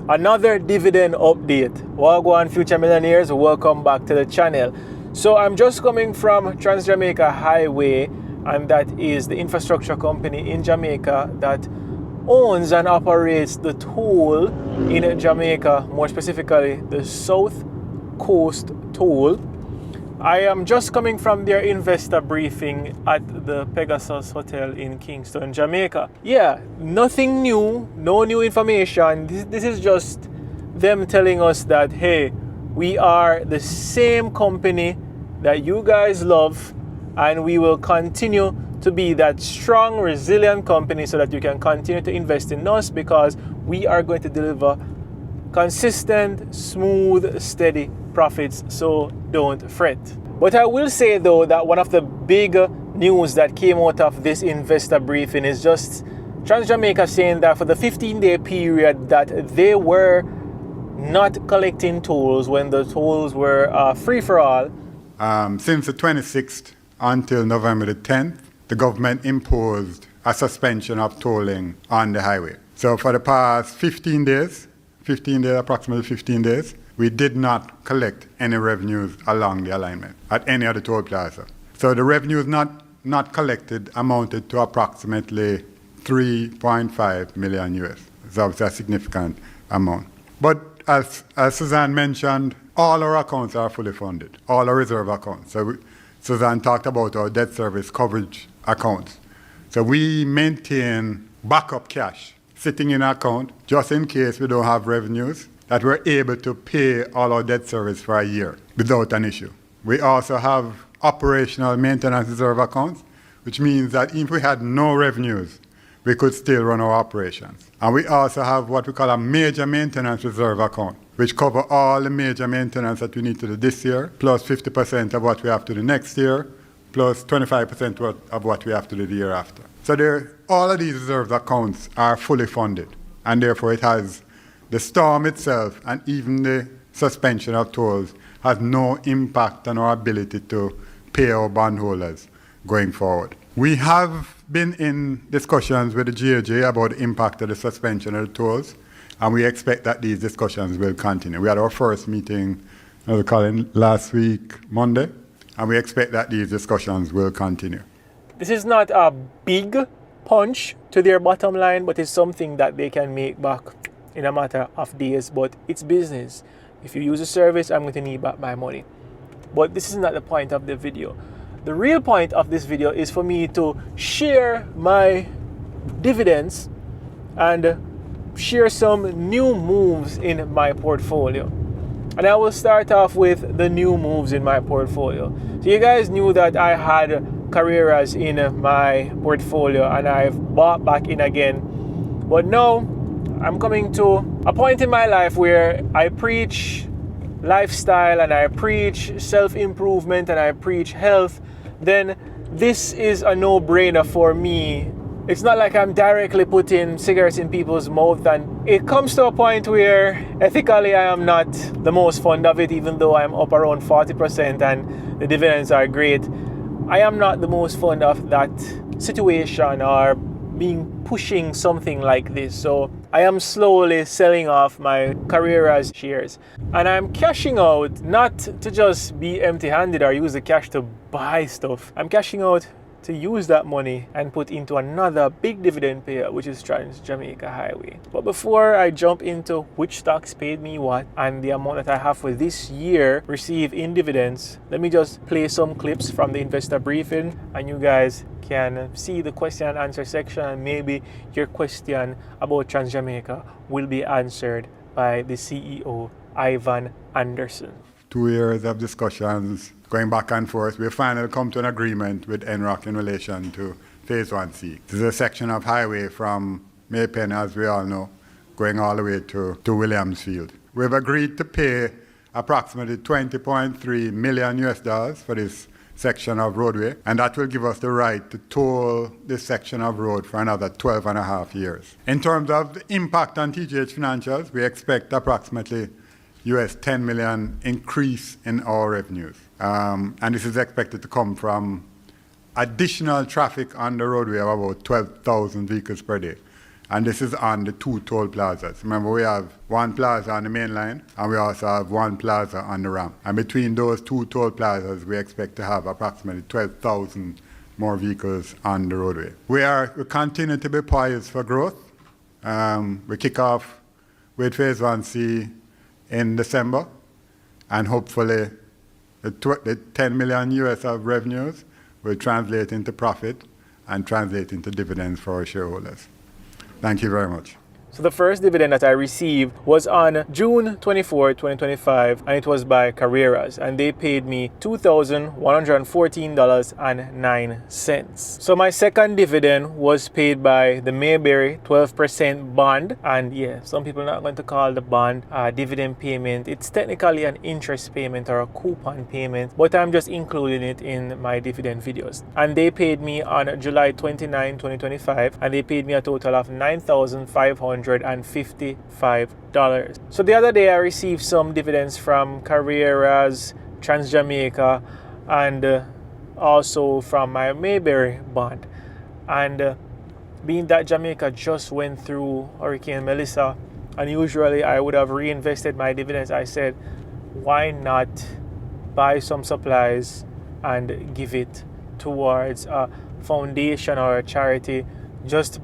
Another dividend update. Wagwan future millionaires, welcome back to the channel. So I'm just coming from Trans Jamaica Highway, and that is the infrastructure company in Jamaica that owns and operates the toll in Jamaica, more specifically the South Coast Toll. I am just coming from their investor briefing at the Pegasus Hotel in Kingston, Jamaica. Yeah, nothing new, no new information. This is just them telling us that, hey, we are the same company that you guys love, and we will continue to be that strong, resilient company so that you can continue to invest in us, because we are going to deliver consistent, smooth, steady profits, so don't fret. But I will say though that one of the big news that came out of this investor briefing is just Trans Jamaica saying that for the 15-day period that they were not collecting tolls when the tolls were free for all. Since the 26th until November the 10th, the government imposed a suspension of tolling on the highway. So for the past 15 days, approximately 15 days, we did not collect any revenues along the alignment at any of the toll plaza. So the revenues not collected amounted to approximately 3.5 million US. It's obviously a significant amount. But as Suzanne mentioned, all our accounts are fully funded, all our reserve accounts. So Suzanne talked about our debt service coverage accounts. So we maintain backup cash sitting in our account just in case we don't have revenues, that we're able to pay all our debt service for a year without an issue. We also have operational maintenance reserve accounts, which means that if we had no revenues, we could still run our operations. And we also have what we call a major maintenance reserve account, which cover all the major maintenance that we need to do this year, plus 50% of what we have to do next year, plus 25% of what we have to do the year after. So all of these reserve accounts are fully funded, and therefore it has the storm itself and even the suspension of tolls has no impact on our ability to pay our bondholders going forward. We have been in discussions with the GAJ about the impact of the suspension of the tolls, and we expect that these discussions will continue. We had our first meeting, last week, Monday, and we expect that these discussions will continue. This is not a big punch to their bottom line, but it's something that they can make back in a matter of days. But it's business. If you use a service, I'm going to need back my money. But this is not the point of the video. The real point of this video is for me to share my dividends and share some new moves in my portfolio. And I will start off with the new moves in my portfolio. So you guys knew that I had Carreras in my portfolio and I've bought back in again. But now I'm coming to a point in my life where I preach lifestyle and I preach self-improvement and I preach health. Then this is a no-brainer for me. It's not like I'm directly putting cigarettes in people's mouth, and it comes to a point where ethically I am not the most fond of it, even though I'm up around 40% and the dividends are great. I am not the most fond of that situation or pushing something like this. So I am slowly selling off my Carreras shares, and I'm cashing out not to just be empty-handed or use the cash to buy stuff. I'm cashing out to use that money and put into another big dividend payer, which is Trans Jamaica Highway. But before I jump into which stocks paid me what and the amount that I have for this year received in dividends, let me just play some clips from the investor briefing, and you guys can see the question and answer section, and maybe your question about Trans Jamaica will be answered by the CEO, Ivan Anderson. 2 years of discussions going back and forth, we finally come to an agreement with NROC in relation to Phase 1C. This is a section of highway from Maypen, as we all know, going all the way to Williamsfield. We've agreed to pay approximately $20.3 million US for this section of roadway, and that will give us the right to toll this section of road for another 12 and a half years. In terms of the impact on TGH financials, we expect approximately US 10 million increase in our revenues. And this is expected to come from additional traffic on the roadway of about 12,000 vehicles per day. And this is on the 2 toll plazas. Remember, we have 1 plaza on the main line, and we also have 1 plaza on the ramp. And between those 2 toll plazas, we expect to have approximately 12,000 more vehicles on the roadway. We continue to be poised for growth. We kick off with Phase 1C in December, and hopefully the 10 million US of revenues will translate into profit and translate into dividends for our shareholders. Thank you very much. So the first dividend that I received was on June 24, 2025, and it was by Carreras, and they paid me $2,114.09. So my second dividend was paid by the Mayberry 12% bond, and yeah, some people are not going to call the bond a dividend payment. It's technically an interest payment or a coupon payment, but I'm just including it in my dividend videos. And they paid me on July 29, 2025, and they paid me a total of $9,555. So the other day I received some dividends from Carreras, Jamaica, and also from my Mayberry bond. And being that Jamaica just went through Hurricane Melissa, and usually I would have reinvested my dividends, I said, why not buy some supplies and give it towards a foundation or a charity, just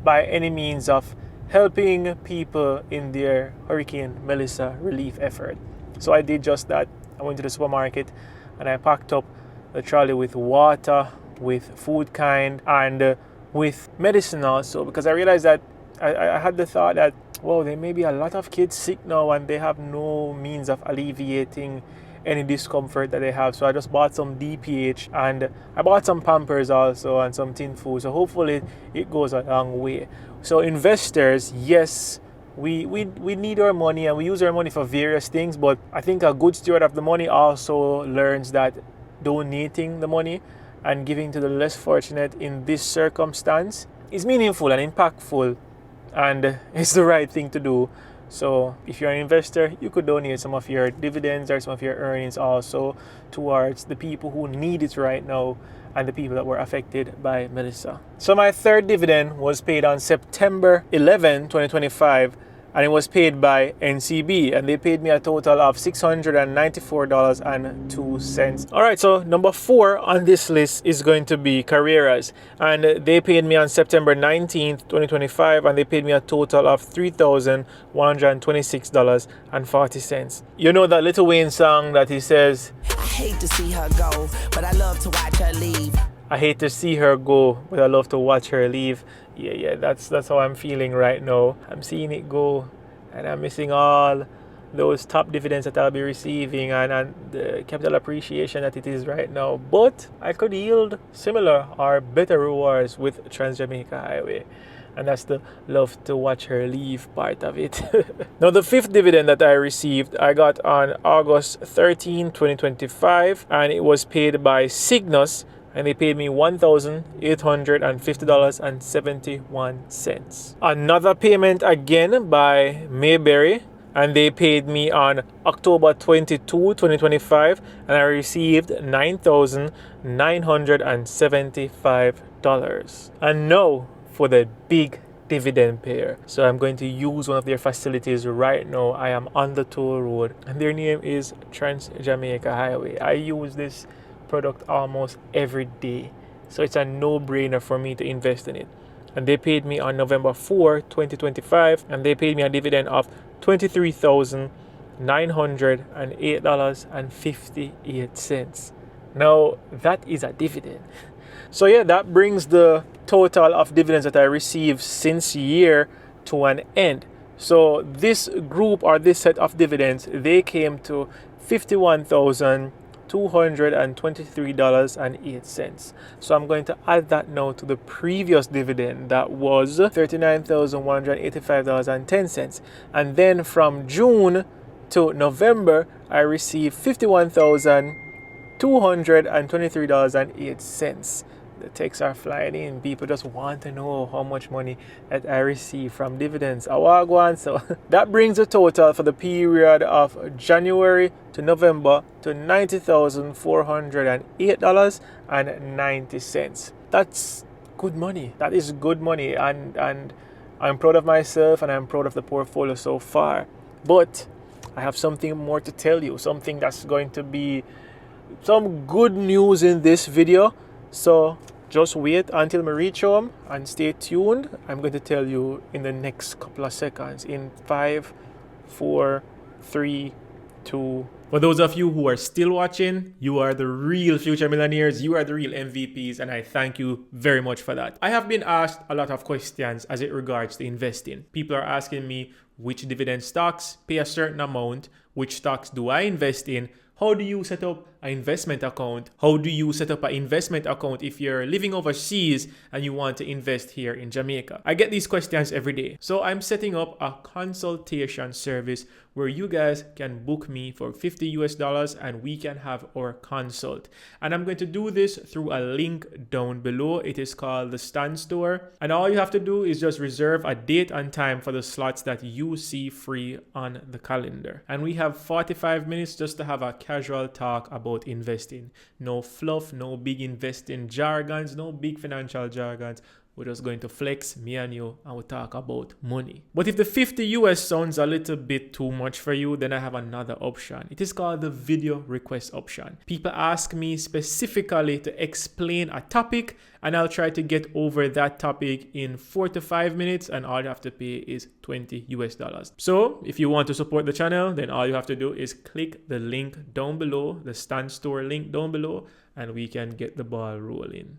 by any means of helping people in their Hurricane Melissa relief effort. So I did just that. I went to the supermarket and I packed up the trolley with water, with food kind, and with medicine also, because I realized that I had the thought that, well, there may be a lot of kids sick now and they have no means of alleviating any discomfort that they have. So I just bought some DPH, and I bought some Pampers also and some tin food. So hopefully it goes a long way. So investors, yes, we need our money and we use our money for various things, but I think a good steward of the money also learns that donating the money and giving to the less fortunate in this circumstance is meaningful and impactful, and it's the right thing to do. So if you're an investor, you could donate some of your dividends or some of your earnings also towards the people who need it right now and the people that were affected by Melissa. So my third dividend was paid on September 11, 2025, and it was paid by NCB, and they paid me a total of $694.02. All right, so number 4 on this list is going to be Carreras, and they paid me on September 19th, 2025, and they paid me a total of $3,126.40. You know that Lil Wayne song that he says, I hate to see her go, but I love to watch her leave. I hate to see her go, but I love to watch her leave. Yeah, that's how I'm feeling right now. I'm seeing it go, and I'm missing all those top dividends that I'll be receiving and the capital appreciation that it is right now. But I could yield similar or better rewards with Jamaica Highway. And that's the love to watch her leave part of it. Now, the fifth dividend that I received, I got on August 13, 2025, and it was paid by Cygnus, and they paid me $1,850.71. Another payment again by Mayberry, and they paid me on October 22, 2025, and I received $9,975. And now for the big dividend payer. So I'm going to use one of their facilities right now. I am on the toll road, and their name is Jamaica Highway. I use this product almost every day, so it's a no-brainer for me to invest in it. And they paid me on November 4, 2025, and they paid me a dividend of $23,908.58. Now that is a dividend. So yeah, that brings the total of dividends that I received since year to an end. So this group or this set of dividends, they came to $51,223.08. So I'm going to add that now to the previous dividend that was $39,185.10. And then from June to November, I received $51,223.08. The texts are flying in. People just want to know how much money that I receive from dividends. So that brings the total for the period of January to November to $90,408.90. That's good money. That is good money. And I'm proud of myself and I'm proud of the portfolio so far. But I have something more to tell you, something that's going to be some good news in this video. So just wait until I reach home and stay tuned. I'm going to tell you in the next couple of seconds. In 5, 4, 3, 2. For those of you who are still watching, you are the real future millionaires. You are the real MVPs, and I thank you very much for that. I have been asked a lot of questions as it regards to investing. People are asking me which dividend stocks pay a certain amount, which stocks do I invest in, how do you set up an investment account, how do you set up an investment account if you're living overseas and you want to invest here in Jamaica. I get these questions every day. So I'm setting up a consultation service where you guys can book me for $50 and we can have our consult. And I'm going to do this through a link down below. It is called the Stand Store. And all you have to do is just reserve a date and time for the slots that you see free on the calendar. And we have 45 minutes just to have a casual talk about investing. No fluff, no big investing jargons, no big financial jargons. We're just going to flex, me and you, and we'll talk about money. But if the 50 US sounds a little bit too much for you, then I have another option. It is called the video request option. People ask me specifically to explain a topic, and I'll try to get over that topic in 4 to 5 minutes, and all you have to pay is $20 US. So if you want to support the channel, then all you have to do is click the link down below, the Stand Store link down below, and we can get the ball rolling.